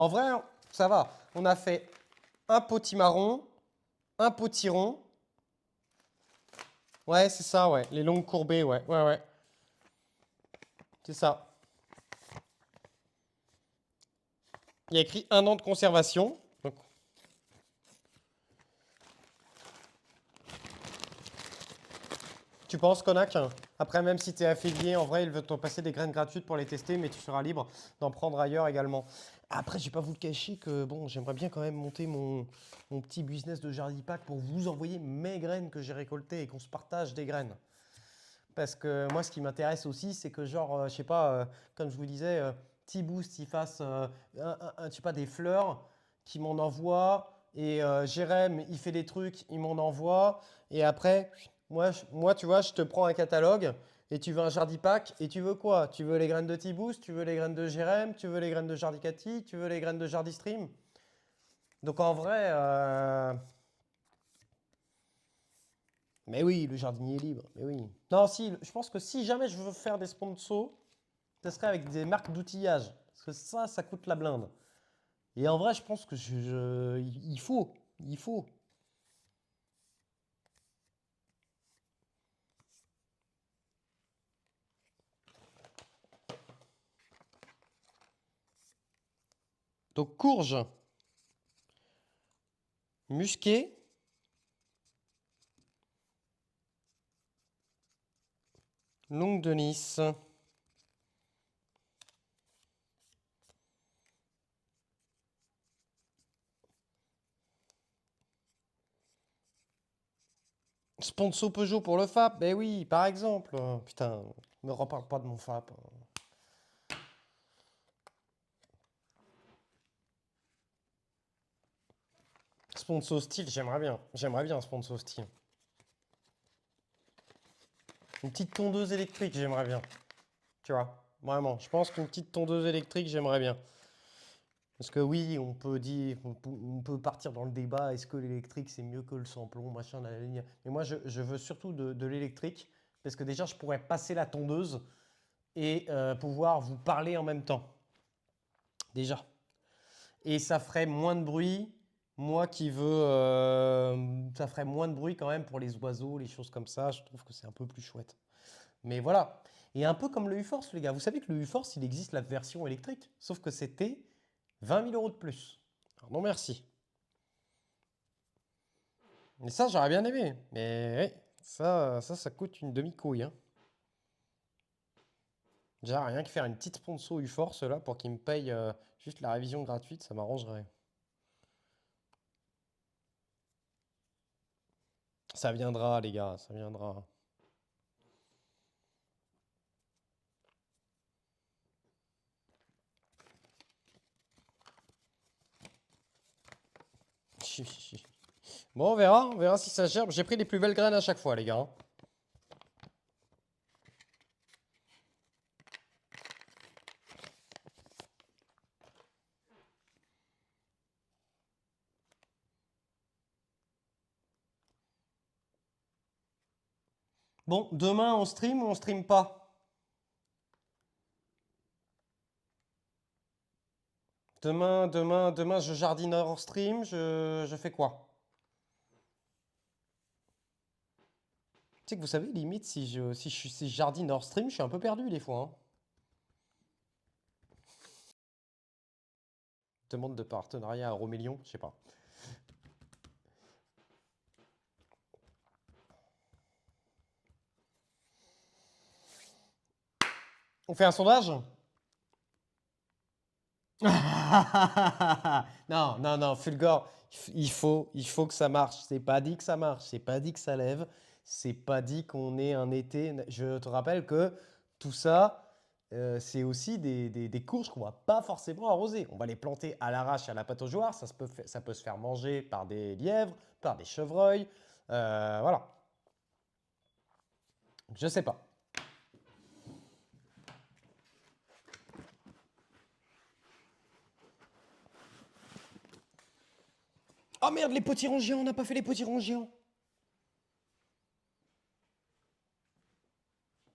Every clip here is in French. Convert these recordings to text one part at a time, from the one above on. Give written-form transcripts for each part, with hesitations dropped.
En vrai, ça va. On a fait un potimarron, un potiron. Ouais, c'est ça, ouais. Les longues courbées, ouais. Ouais, ouais. C'est ça. Il y a écrit 1 an de conservation. Donc, tu penses, Konak? Après, même si tu es affilié, en vrai, ils veulent te passer des graines gratuites pour les tester, mais tu seras libre d'en prendre ailleurs également. Après, je vais pas vous le cacher que bon, j'aimerais bien quand même monter mon petit business de jardipack pour vous envoyer mes graines que j'ai récoltées et qu'on se partage des graines. Parce que moi, ce qui m'intéresse aussi, c'est que genre, je sais pas, comme je vous disais, T-Boost, il fasse, je sais pas, des fleurs, qui m'en envoie, et Jérém, il fait des trucs, il m'en envoie, et après, moi, tu vois, je te prends un catalogue, et tu veux un Jardipack, et tu veux quoi? Tu veux les graines de T-Boost, tu veux les graines de Jérém, tu veux les graines de Jardicati, tu veux les graines de Jardistream? Donc en vrai, mais oui, le jardinier est libre, mais oui. Non, si, je pense que si jamais je veux faire des sponsors, ce serait avec des marques d'outillage. Parce que ça coûte la blinde. Et en vrai, je pense que il faut. Il faut. Donc, courge, musqué, longue de Nice. Sponsor Peugeot pour le FAP. Ben oui, par exemple. Putain, me reparle pas de mon FAP. Sponsor style, j'aimerais bien. J'aimerais bien un sponsor style. Une petite tondeuse électrique, j'aimerais bien. Tu vois, vraiment. Je pense qu'une petite tondeuse électrique, j'aimerais bien. Parce que oui, on peut dire, on peut partir dans le débat, est-ce que l'électrique c'est mieux que le sans-plomb, machin, la ligne. Mais moi, je veux surtout de l'électrique, parce que déjà, je pourrais passer la tondeuse et pouvoir vous parler en même temps. Déjà. Et ça ferait moins de bruit. Moi qui veux, ça ferait moins de bruit quand même pour les oiseaux, les choses comme ça. Je trouve que c'est un peu plus chouette. Mais voilà. Et un peu comme le U-Force, les gars. Vous savez que le U-Force, il existe la version électrique. Sauf que c'était 20 000 euros de plus. Alors non, merci. Mais ça, j'aurais bien aimé. Mais ouais, ça coûte une demi-couille, hein. Déjà, rien que faire une petite sponsor U-Force là pour qu'il me paye juste la révision gratuite, ça m'arrangerait. Ça viendra, les gars, ça viendra. Bon, on verra si ça gerbe. J'ai pris les plus belles graines à chaque fois, les gars, hein. Bon, demain on stream ou on stream pas? Demain, je jardine hors stream, je fais quoi? Tu sais que vous savez, limite, si je jardine hors stream, je suis un peu perdu des fois, hein. Demande de partenariat à Romélion, je sais pas. On fait un sondage? Non, non, non, Fulgore, il faut que ça marche. C'est pas dit que ça marche, c'est pas dit que ça lève, c'est pas dit qu'on ait un été. Je te rappelle que tout ça, c'est aussi des courges qu'on va pas forcément arroser. On va les planter à l'arrache à la pataugeoire, ça peut se faire manger par des lièvres, par des chevreuils. Voilà, je sais pas. Oh merde, les potirons géants, on n'a pas fait les potirons géants.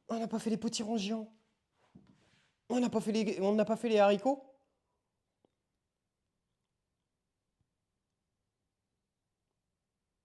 On n'a pas fait les potirons géants. On n'a pas fait les haricots.